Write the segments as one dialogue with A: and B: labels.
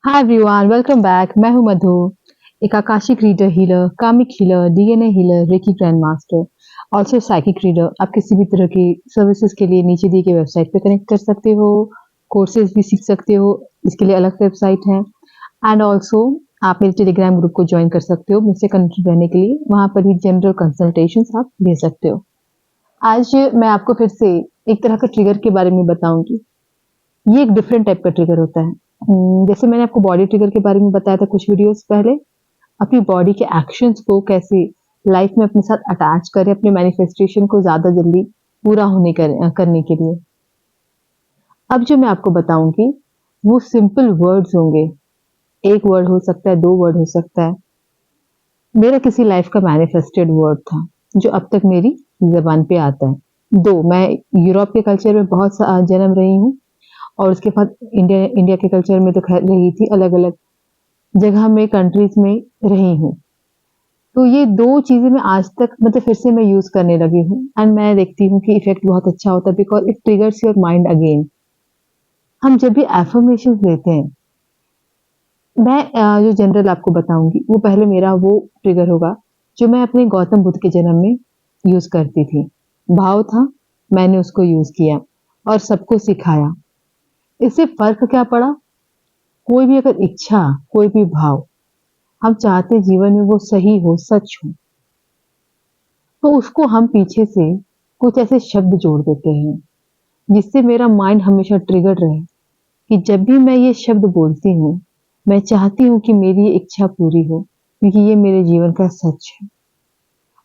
A: Hi everyone, welcome back. मैं हूं मधु, एक Akashic reader, healer, comic healer, DNA healer, reiki grand master, also psychic reader. आप किसी भी तरह की सर्विसेज के लिए नीचे दी गई वेबसाइट पे कनेक्ट कर सकते हो, कोर्सेज भी सीख सकते हो, इसके लिए अलग वेबसाइट है। एंड ऑल्सो आप मेरे टेलीग्राम ग्रुप को ज्वाइन कर सकते हो मुझसे कनेक्ट रहने के लिए। वहां पर भी जनरल कंसल्टेशन आप ले सकते हो। आज मैं आपको फिर से एक तरह का ट्रिगर के बारे में बताऊंगी। ये एक डिफरेंट टाइप का ट्रिगर होता है। जैसे मैंने आपको बॉडी ट्रिगर के बारे में बताया था कुछ वीडियोस पहले, अपनी बॉडी के एक्शंस को कैसे लाइफ में अपने साथ अटैच करें, अपने मैनिफेस्टेशन को ज्यादा जल्दी पूरा करने के लिए। अब जो मैं आपको बताऊंगी वो सिंपल वर्ड्स होंगे। एक वर्ड हो सकता है, दो वर्ड हो सकता है। मेरा किसी लाइफ का मैनिफेस्टेड वर्ड था जो अब तक मेरी जबान पे आता है। दो मैं यूरोप के कल्चर में बहुत जन्म रही हूँ, और उसके बाद इंडिया इंडिया के कल्चर में तो खैर रही थी, अलग अलग जगह में, कंट्रीज में रही हूँ। तो ये दो चीजें मैं आज तक मतलब फिर से मैं यूज करने लगी हूँ, एंड मैं देखती हूँ कि इफेक्ट बहुत अच्छा होता है, because it triggers your mind again. हम जब भी एफर्मेशन देते हैं, मैं जो जनरल आपको बताऊंगी वो पहले मेरा वो ट्रिगर होगा जो मैं अपने गौतम बुद्ध के जन्म में यूज करती थी। भाव था, मैंने उसको यूज किया और सबको सिखाया। इससे फर्क क्या पड़ा? कोई भी अगर इच्छा, कोई भी भाव हम चाहते हैं जीवन में वो सही हो, सच हो, तो उसको हम पीछे से कुछ ऐसे शब्द जोड़ देते हैं जिससे मेरा माइंड हमेशा ट्रिगर रहे कि जब भी मैं ये शब्द बोलती हूँ, मैं चाहती हूँ कि मेरी ये इच्छा पूरी हो, क्योंकि ये मेरे जीवन का सच है।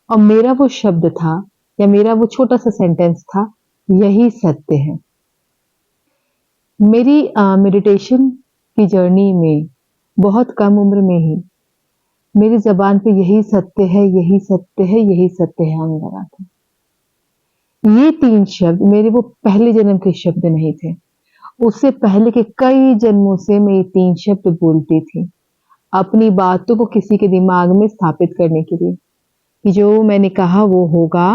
A: और मेरा वो शब्द था, या मेरा वो छोटा सा सेंटेंस था, यही सत्य है। मेरी मेडिटेशन की जर्नी में बहुत कम उम्र में ही मेरी जबान पे यही सत्य है, यही सत्य है, यही सत्य है आने लगा था। ये तीन शब्द मेरे वो पहले जन्म के शब्द नहीं थे। उससे पहले के कई जन्मों से मैं ये तीन शब्द बोलती थी, अपनी बातों को किसी के दिमाग में स्थापित करने के लिए कि जो मैंने कहा वो होगा,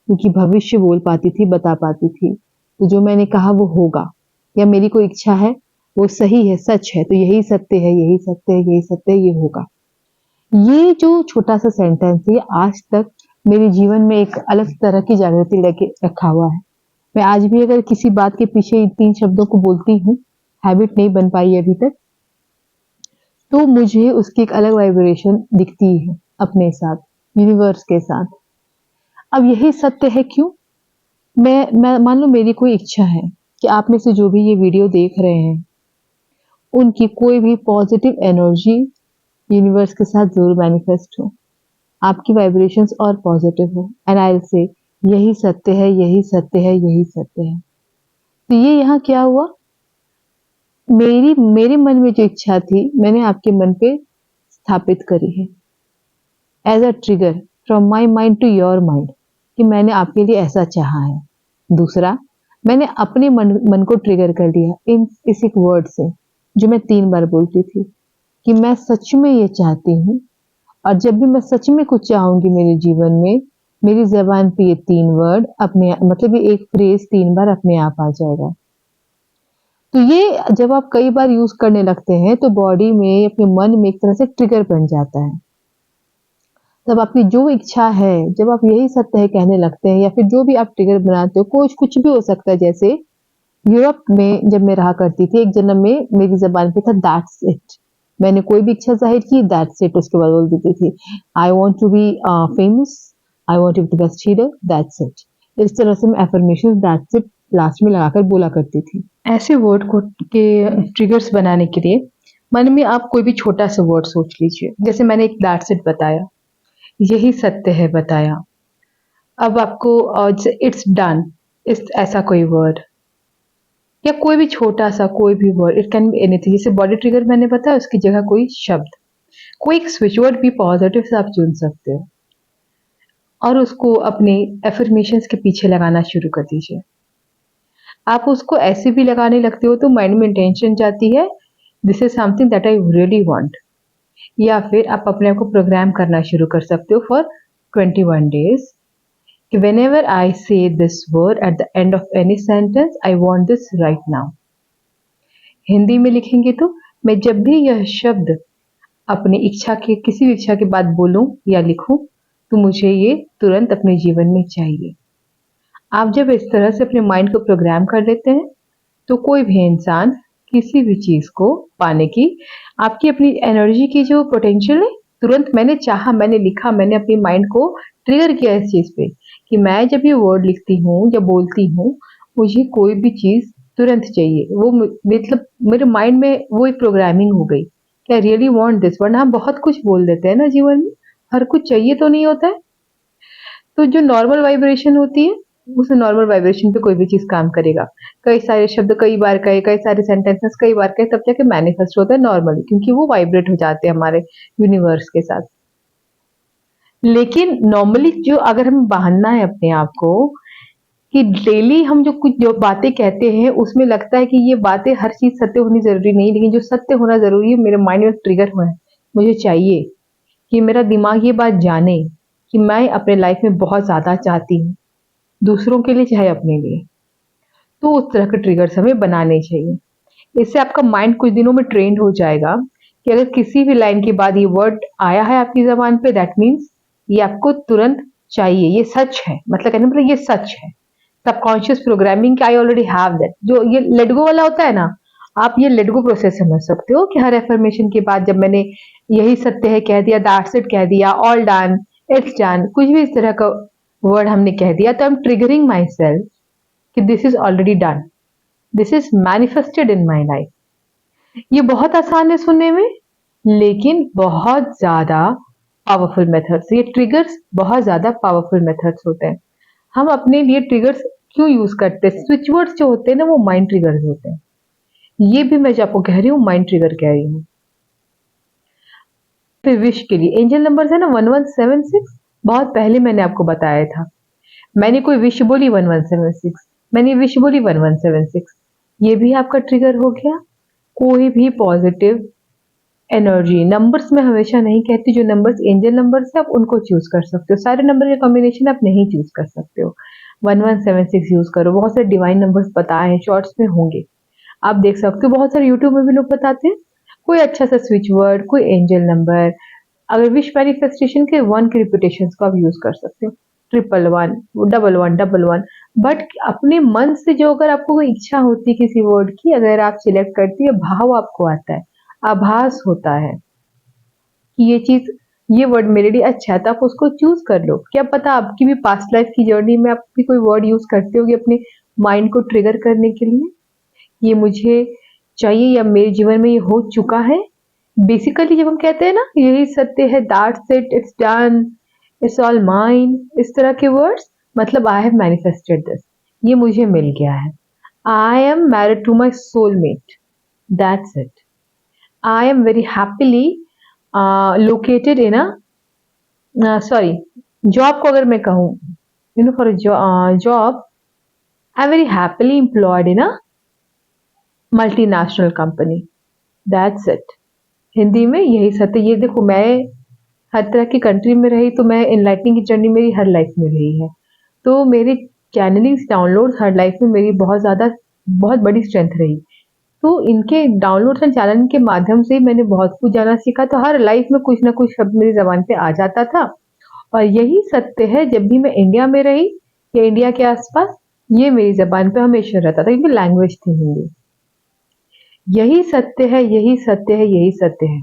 A: क्योंकि भविष्य बोल पाती थी, बता पाती थी। तो जो मैंने कहा वो होगा, या मेरी कोई इच्छा है वो सही है, सच है, तो यही सत्य है, यही सत्य है, यही सत्य है, ये होगा। ये जो छोटा सा सेंटेंस है, ये आज तक मेरे जीवन में एक अलग तरह की जागृति लेके रखा हुआ है। मैं आज भी अगर किसी बात के पीछे इन तीन शब्दों को बोलती हूँ, हैबिट नहीं बन पाई अभी तक, तो मुझे उसकी एक अलग वाइब्रेशन दिखती है अपने साथ, यूनिवर्स के साथ। अब यही सत्य है क्यों? मैं मान लो मेरी कोई इच्छा है कि आप में से जो भी ये वीडियो देख रहे हैं, उनकी कोई भी पॉजिटिव एनर्जी यूनिवर्स के साथ जरूर मैनिफेस्ट हो, आपकी वाइब्रेशंस और पॉजिटिव हो, एंड आई विल से यही सत्य है, यही सत्य है, यही सत्य है। तो ये यहाँ क्या हुआ? मेरे मन में जो इच्छा थी, मैंने आपके मन पे स्थापित करी है as a trigger from my mind to your mind, कि मैंने आपके लिए ऐसा चाहा है। दूसरा, मैंने अपने मन को ट्रिगर कर दिया इन इस एक वर्ड से, जो मैं 3 बार बोलती थी कि मैं सच में ये चाहती हूँ। और जब भी मैं सच में कुछ चाहूंगी मेरे जीवन में, मेरी जबान पे ये 3 वर्ड अपने मतलब ये एक फ्रेज 3 बार अपने आप आ जाएगा। तो ये जब आप कई बार यूज करने लगते हैं, तो बॉडी में, अपने मन में एक तरह से ट्रिगर बन जाता है। तब आपकी जो इच्छा है, जब आप यही सत्य है कहने लगते हैं, या फिर जो भी आप ट्रिगर बनाते हो, कुछ भी हो सकता है। जैसे यूरोप में जब मैं रहा करती थी, एक जन्म में मेरी जबान पे था दैट्स इट। मैंने कोई भी इच्छा जाहिर की, दैट्स इट उसके बाद बोल देती थी, I want to be famous, I want to be the best healer, that's it. इस तरह से मैं एफर्मेशन दैट्स इट लास्ट में लगाकर बोला करती थी। ऐसे वर्ड को के ट्रिगर्स बनाने के लिए मन में आप कोई भी छोटा सा वर्ड सोच लीजिए। जैसे मैंने एक दैट्स इट बताया, यही सत्य है बताया। अब आपको इट्स डन, इस ऐसा कोई वर्ड, या कोई भी छोटा सा कोई भी word, it can be anything. जैसे बॉडी ट्रिगर मैंने बताया, उसकी जगह कोई शब्द, कोई एक स्विच वर्ड भी पॉजिटिव से आप चुन सकते हो, और उसको अपने एफर्मेशंस के पीछे लगाना शुरू कर दीजिए। आप उसको ऐसे भी लगाने लगते हो तो माइंड में इंटेंशन जाती है, this is something that I really want. या फिर आप अपने आप को प्रोग्राम करना शुरू कर सकते हो फॉर 21 डेज कि whenever I say this word at the end of any sentence, I want this right now। Hindi में लिखेंगे तो मैं जब भी यह शब्द अपनी इच्छा के किसी भी इच्छा के बाद बोलूं या लिखूं तो मुझे ये तुरंत अपने जीवन में चाहिए। आप जब इस तरह से अपने माइंड को प्रोग्राम कर लेते हैं तो कोई भी इंसान किसी भी चीज को पाने की आपकी अपनी एनर्जी की जो पोटेंशियल है, तुरंत मैंने चाहा, मैंने लिखा, मैंने अपनी माइंड को ट्रिगर किया इस चीज पे कि मैं जब ये वर्ड लिखती हूँ या बोलती हूँ, मुझे कोई भी चीज तुरंत चाहिए। वो मतलब मेरे माइंड में वो एक प्रोग्रामिंग हो गई कि आई रियली वांट दिस। वरना हम बहुत कुछ बोल देते हैं ना जीवन में, हर कुछ चाहिए तो नहीं होता है। तो जो नॉर्मल वाइब्रेशन होती है, उस नॉर्मल वाइब्रेशन पे कोई भी चीज काम करेगा। कई सारे शब्द कई बार कहे, कई सारे सेंटेंसेस कई बार कहे, तब जाके मैनिफेस्ट होता है नॉर्मली, क्योंकि वो वाइब्रेट हो जाते हैं हमारे यूनिवर्स के साथ। लेकिन नॉर्मली जो अगर हमें बांधना है अपने आप को कि डेली हम जो बातें कहते हैं उसमें लगता है कि ये बातें हर चीज सत्य होनी जरूरी नहीं, लेकिन जो सत्य होना जरूरी है मेरे माइंड में ट्रिगर हुआ है, मुझे चाहिए कि मेरा दिमाग ये बात जाने कि मैं अपने लाइफ में बहुत ज्यादा चाहती हूँ, दूसरों के लिए चाहे अपने लिए। तो उस तरह के ट्रिगर्स हमें बनाने चाहिए। इससे आपका माइंड कुछ दिनों में ट्रेंड हो जाएगा कि अगर किसी भी लाइन के बाद ये वर्ड आया है आपकी जबान पे, दैट मीन्स ये आपको तुरंत चाहिए, ये सच है। मतलब कहने मतलब ये सच है। Subconscious programming, I already have that. जो ये लेट गो वाला होता है ना, आप ये लेट गो प्रोसेस समझ सकते हो कि हर एफर्मेशन के बाद जब मैंने यही सत्य है कह दिया, दैट्स इट कह दिया, ऑल डन, इट्स डन, कुछ भी इस तरह का वर्ड हमने कह दिया, तो I am triggering myself कि this is already done, this is manifested in my life. ये बहुत आसान है सुनने में, लेकिन बहुत ज्यादा पावरफुल मेथड्स, ये ट्रिगर्स बहुत ज्यादा पावरफुल मेथड्स होते हैं। हम अपने लिए ट्रिगर्स क्यों यूज करते हैं? स्विच वर्ड्स जो होते हैं ना, वो माइंड ट्रिगर्स होते हैं। ये भी मैं जो आपको कह रही हूँ माइंड ट्रिगर कह रही हूँ। फिर विश के लिए एंजल नंबर है ना 1176, बहुत पहले मैंने आपको बताया था। मैंने कोई विश बोली 1176, मैंने विश बोली 1176, ये भी आपका ट्रिगर हो गया। कोई भी पॉजिटिव एनर्जी, नंबर्स में हमेशा नहीं कहती, जो नंबर्स एंजल नंबर्स है आप उनको चूज कर सकते हो, सारे नंबर के कॉम्बिनेशन आप नहीं चूज कर सकते हो। 1176 यूज करो। बहुत सारे डिवाइन नंबर्स बताए हैं, शॉर्ट्स में होंगे, आप देख सकते हो। बहुत सारे यूट्यूब में भी लोग बताते हैं। कोई अच्छा सा स्विच वर्ड, कोई एंजल नंबर। अगर विश मैनिफेस्टेशन के 1 के रिपीटेशंस को आप यूज कर सकते हो, 111, 1111। बट अपने मन से जो अगर आपको कोई इच्छा होती है किसी वर्ड की, अगर आप सिलेक्ट करती है, भाव आपको आता है, आभास होता है कि ये चीज, ये वर्ड मेरे लिए अच्छा है, तो आप उसको चूज कर लो। क्या पता आपकी भी पास्ट लाइफ की जर्नी में आप भी कोई वर्ड यूज करते होगे अपने माइंड को ट्रिगर करने के लिए। ये मुझे चाहिए या मेरे जीवन में ये हो चुका है। बेसिकली जब हम कहते हैं ना यही सत्य है, that's it, it's done, it's all mine, इस तरह के वर्ड्स, मतलब आई हैव मैनिफेस्टेड दिस, ये मुझे मिल गया है। I am married to my soulmate, that's it. I am very happily located in sorry, job को अगर मैं कहूँ, you know for job, I am very happily employed in a multinational company, that's it. Hindi में यही सत्य। ये देखो, मैं हर तरह की कंट्री में रही, तो मैं इनलाइटनिंग की जर्नी मेरी हर लाइफ में रही है। तो मेरे चैनलिंग्स डाउनलोड्स हर लाइफ में मेरी बहुत ज़्यादा, बहुत बड़ी स्ट्रेंथ रही। तो इनके डाउनलोड्स एंड चैनल के माध्यम से मैंने बहुत कुछ जाना सीखा। तो हर लाइफ में कुछ ना कुछ शब्द मेरी ज़बान पे आ जाता था। और यही सत्य है, जब भी मैं इंडिया में रही या इंडिया के आसपास, ये मेरी ज़बान पे हमेशा रहता था, क्योंकि लैंग्वेज थी हिंदी। यही सत्य है, यही सत्य है, यही सत्य है।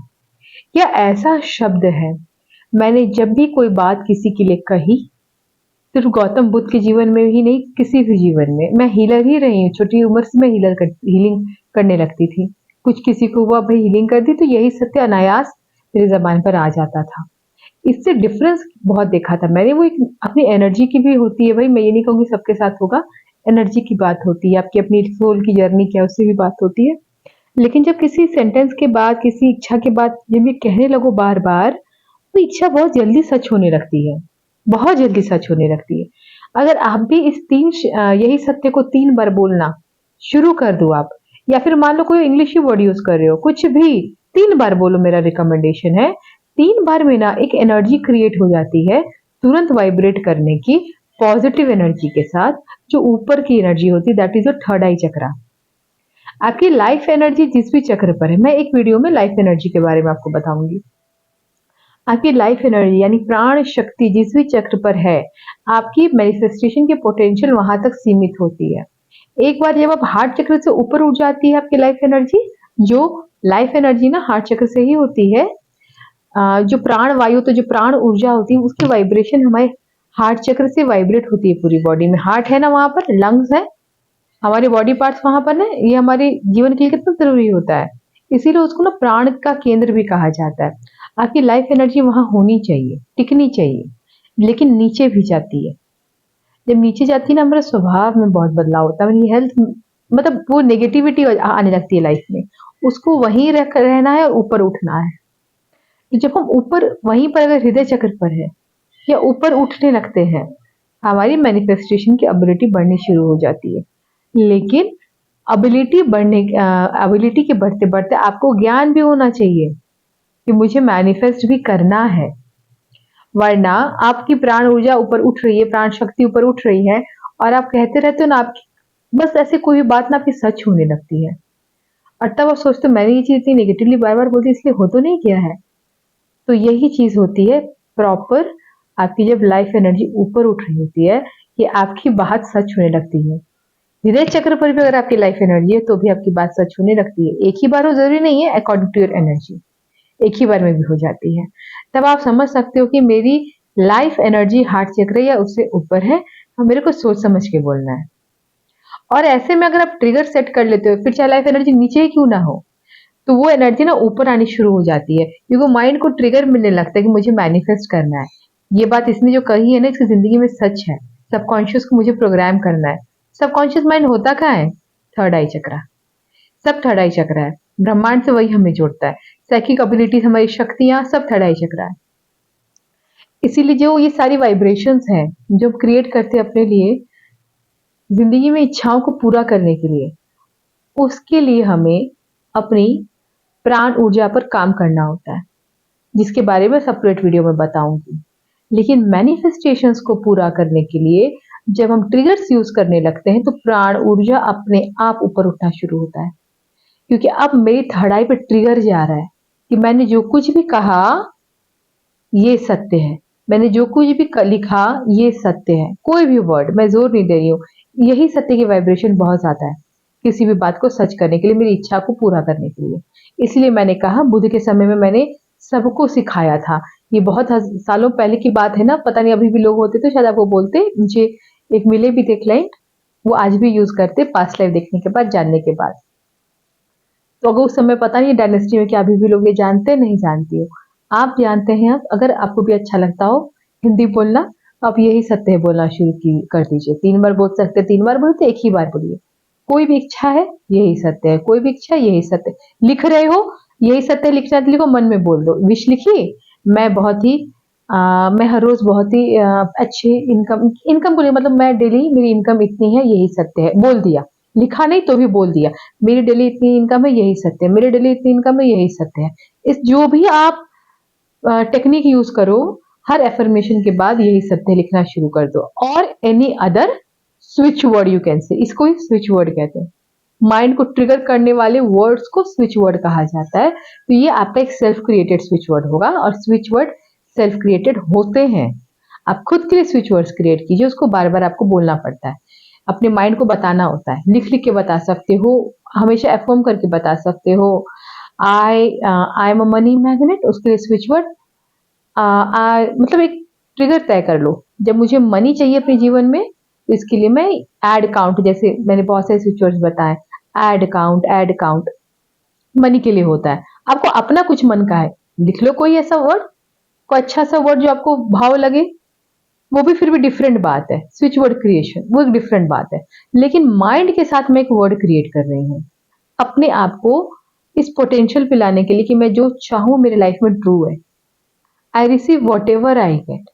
A: क्या ऐसा शब्द है, मैंने जब भी कोई बात किसी के लिए कही, सिर्फ गौतम बुद्ध के जीवन में ही नहीं, किसी भी जीवन में, मैं हीलर ही रही हूँ। छोटी उम्र से मैं हीलिंग करने लगती थी। कुछ किसी को हुआ, भाई हीलिंग कर दी, तो यही सत्य अनायास मेरी जबान पर आ जाता था। इससे डिफरेंस बहुत देखा था मैंने। वो एक अपनी एनर्जी की भी होती है भाई, मैं ये नहीं कहूँगी सबके साथ होगा, एनर्जी की बात होती है, आपकी अपनी सोल की जर्नी क्या है उससे भी बात होती है। लेकिन जब किसी सेंटेंस के बाद, किसी इच्छा के बाद जब ये कहने लगो बार बार, तो इच्छा बहुत जल्दी सच होने लगती है, बहुत जल्दी सच होने लगती है। अगर आप भी इस यही सत्य को 3 बार बोलना शुरू कर दो आप, या फिर मान लो कोई इंग्लिश ही वर्ड यूज कर रहे हो, कुछ भी 3 बार बोलो, मेरा रिकमेंडेशन है। 3 बार में ना एक एनर्जी क्रिएट हो जाती है, तुरंत वाइब्रेट करने की, पॉजिटिव एनर्जी के साथ, जो ऊपर की एनर्जी होती है, दैट इज योर थर्ड आई चक्रा। आपकी लाइफ एनर्जी जिस भी चक्र पर है, मैं एक वीडियो में लाइफ एनर्जी के बारे में आपको बताऊंगी। आपकी लाइफ एनर्जी यानी प्राण शक्ति जिस भी चक्र पर है, आपकी मैनिफेस्टेशन की पोटेंशियल वहां तक सीमित होती है। एक बार जब आप हार्ट चक्र से ऊपर उठ जाती है आपकी लाइफ एनर्जी, जो लाइफ एनर्जी ना हार्ट चक्र से ही होती है, जो प्राण वायु तो जो प्राण ऊर्जा होती है उसकी वाइब्रेशन हमारे हार्ट चक्र से वाइब्रेट होती है पूरी बॉडी में। हार्ट है ना वहां पर, लंग्स है, हमारे बॉडी पार्ट्स वहां पर ना, ये हमारे जीवन के लिए कितना जरूरी होता है। इसीलिए उसको ना प्राण का केंद्र भी कहा जाता है। आपकी लाइफ एनर्जी वहां होनी चाहिए, टिकनी चाहिए, लेकिन नीचे भी जाती है। जब नीचे जाती है ना, हमारे स्वभाव में बहुत बदलाव होता है, मेरी हेल्थ, मतलब वो नेगेटिविटी आने लगती है लाइफ में, उसको वहीं रहना है और ऊपर उठना है। तो जब हम ऊपर वहीं पर अगर हृदय चक्र पर है या ऊपर उठने लगते हैं, हमारी मैनिफेस्टेशन की एबिलिटी बढ़नी शुरू हो जाती है। लेकिन एबिलिटी के बढ़ते बढ़ते आपको ज्ञान भी होना चाहिए कि मुझे मैनिफेस्ट भी करना है। वरना आपकी प्राण ऊर्जा ऊपर उठ रही है, प्राण शक्ति ऊपर उठ रही है, और आप कहते रहते हो ना, आप बस ऐसे कोई भी बात ना आपकी सच होने लगती है, और तब आप सोचते हो मैंने ये चीज इतनी नेगेटिवली बार बार बोलती इसलिए हो तो नहीं किया है। तो यही चीज होती है प्रॉपर, आपकी जब लाइफ एनर्जी ऊपर उठ रही होती है, कि आपकी बात सच होने लगती है। हृदय चक्र पर भी अगर आपकी लाइफ एनर्जी है तो भी आपकी बात सच होने लगती है। एक ही बार हो जरूरी नहीं है, अकॉर्डिंग टू योर एनर्जी एक ही बार में भी हो जाती है। तब आप समझ सकते हो कि मेरी लाइफ एनर्जी हार्ट चक्र या उससे ऊपर है, और मेरे को सोच समझ के बोलना है। और ऐसे में अगर आप ट्रिगर सेट कर लेते हो, फिर चाहे लाइफ एनर्जी नीचे ही क्यों ना हो, तो वो एनर्जी ना ऊपर आनी शुरू हो जाती है, क्योंकि माइंड को ट्रिगर मिलने लगता है कि मुझे मैनिफेस्ट करना है। ये बात इसने जो कही है ना, इसकी जिंदगी में सच है। सबकॉन्शियस को मुझे प्रोग्राम करना है। सबकॉन्शियस माइंड होता कहाँ है? थर्ड आई चक्रा। सब थर्ड आई चक्रा है। ब्रह्मांड से वही हमें जोड़ता है। साइकिक एबिलिटीज, हमारी शक्तियां, सब थर्ड आई चक्रा है। इसीलिए जो ये सारी वाइब्रेशंस हैं जो क्रिएट करते हैं अपने लिए, जिंदगी में इच्छाओं को पूरा करने के लिए, उसके लिए हमें अपनी प्राण ऊर्जा पर काम करना होता है, जिसके बारे में सेपरेट वीडियो में बताऊंगी। लेकिन मैनिफेस्टेशंस को पूरा करने के लिए जब हम ट्रिगर्स यूज करने लगते हैं, तो प्राण ऊर्जा अपने आप ऊपर उठना शुरू होता है। क्योंकि अब मेरी थर्ड आई पे ट्रिगर जा रहा है कि मैंने जो कुछ भी कहा ये सत्य है, मैंने जो कुछ भी लिखा ये सत्य है। कोई भी वर्ड, मैं जोर नहीं दे रही हूँ, यही सत्य की वाइब्रेशन बहुत ज्यादा है किसी भी बात को सच करने के लिए, मेरी इच्छा को पूरा करने के लिए। इसलिए मैंने कहा, बुद्ध के समय में मैंने सबको सिखाया था। ये बहुत सालों पहले की बात है ना, पता नहीं अभी भी लोग होते तो शायद आपको बोलते। मुझे एक मिले भी थे क्लाइंट, वो आज भी यूज करते पास्ट लाइफ देखने के बाद, जानने के बाद। तो अगर उस समय पता नहीं डायनेस्टी में क्या अभी भी लोग ये जानते हैं, नहीं जानती हो, आप जानते हैं। आप अगर आपको भी अच्छा लगता हो हिंदी बोलना, तो आप यही सत्य है बोलना शुरू कर दीजिए। 3 बार बोल सकते, 3 बार बोलते, एक ही बार बोलिए। कोई भी इच्छा है यही सत्य है, कोई भी इच्छा यही सत्य है। लिख रहे हो यही सत्य है, लिखना तो लिखो, मन में बोल दो। विश लिखिए, मैं बहुत ही मैं हर रोज बहुत ही अच्छी इनकम इनकम बोलिए, मतलब मैं डेली मेरी इनकम इतनी है यही सत्य है, बोल दिया। लिखा नहीं तो भी बोल दिया, मेरी डेली इतनी इनकम है यही सत्य है, मेरी डेली इतनी इनकम है यही सत्य है। इस जो भी आप टेक्निक यूज करो, हर एफर्मेशन के बाद यही सत्य लिखना शुरू कर दो। और any other switch word you can say, इसको ही स्विच वर्ड कहते हैं। माइंड को ट्रिगर करने वाले वर्ड्स को स्विच वर्ड कहा जाता है। तो ये आपका एक सेल्फ क्रिएटेड स्विच वर्ड होगा, और स्विच वर्ड सेल्फ क्रिएटेड होते हैं। आप खुद के लिए स्विच वर्ड्स क्रिएट कीजिए, उसको बार बार आपको बोलना पड़ता है, अपने माइंड को बताना होता है। लिख लिख के बता सकते हो, हमेशा एफर्म करके बता सकते हो। I am a money magnet, उसके लिए स्विच वर्ड मतलब एक ट्रिगर तय कर लो। जब मुझे मनी चाहिए अपने जीवन में, तो इसके लिए मैं एड काउंट, जैसे मैंने बहुत सारे स्विच वर्ड्स बताए, एड काउंट मनी के लिए होता है। आपको अपना कुछ मन का है, लिख लो कोई ऐसा वर्ड, कोई अच्छा सा वर्ड जो आपको भाव लगे। वो भी फिर भी डिफरेंट बात है, स्विच वर्ड क्रिएशन वो एक डिफरेंट बात है। लेकिन माइंड के साथ मैं एक वर्ड क्रिएट कर रही हूँ, अपने आप को इस पोटेंशियल पे लाने के लिए कि मैं जो चाहूँ मेरे लाइफ में ट्रू है। I receive what ever I get.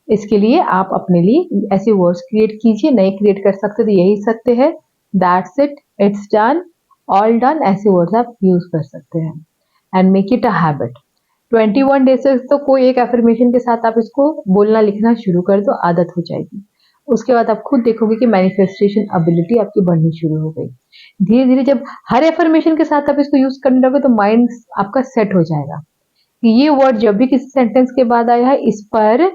A: इसके लिए आप अपने लिए ऐसे वर्ड्स क्रिएट कीजिए, नहीं क्रिएट कर सकते तो यही सत्य है, that's it, it's done, all done, ऐसे वर्ड्स आप यूज कर सकते हैं। And make it a habit. 21 days से तो कोई एक एफर्मेशन के साथ आप इसको बोलना लिखना शुरू कर दो, आदत हो जाएगी। उसके बाद आप खुद देखोगे कि मैनिफेस्टेशन एबिलिटी आपकी बढ़नी शुरू हो गई। धीरे धीरे जब हर एफर्मेशन के साथ आप इसको यूज करने लगोगे तो माइंड आपका सेट हो जाएगा कि ये वर्ड जब भी किसी सेंटेंस के बाद आया है इस पर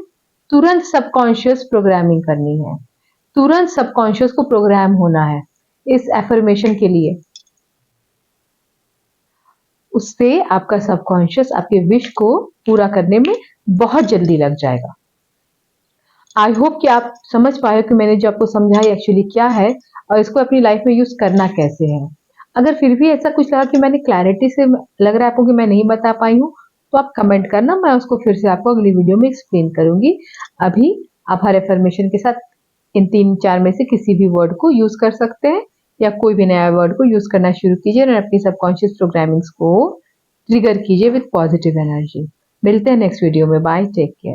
A: तुरंत सबकॉन्शियस प्रोग्रामिंग करनी है, तुरंत सबकॉन्शियस को प्रोग्राम होना है इस एफर्मेशन के लिए। उससे आपका सबकॉन्शियस आपके विश को पूरा करने में बहुत जल्दी लग जाएगा। आई होप कि आप समझ पाए कि मैंने जो आपको समझाया एक्चुअली क्या है और इसको अपनी लाइफ में यूज करना कैसे है। अगर फिर भी ऐसा कुछ लगा कि मैंने क्लैरिटी से लग रहा है आपको कि मैं नहीं बता पाई हूँ तो आप कमेंट करना, मैं उसको फिर से आपको अगली वीडियो में एक्सप्लेन करूंगी। अभी आप हर एफर्मेशन के साथ इन 3-4 में से किसी भी वर्ड को यूज कर सकते हैं या कोई भी नया वर्ड को यूज करना शुरू कीजिए और अपनी सबकॉन्शियस प्रोग्रामिंग्स को ट्रिगर कीजिए विद पॉजिटिव एनर्जी। मिलते हैं नेक्स्ट वीडियो में। Bye, take care.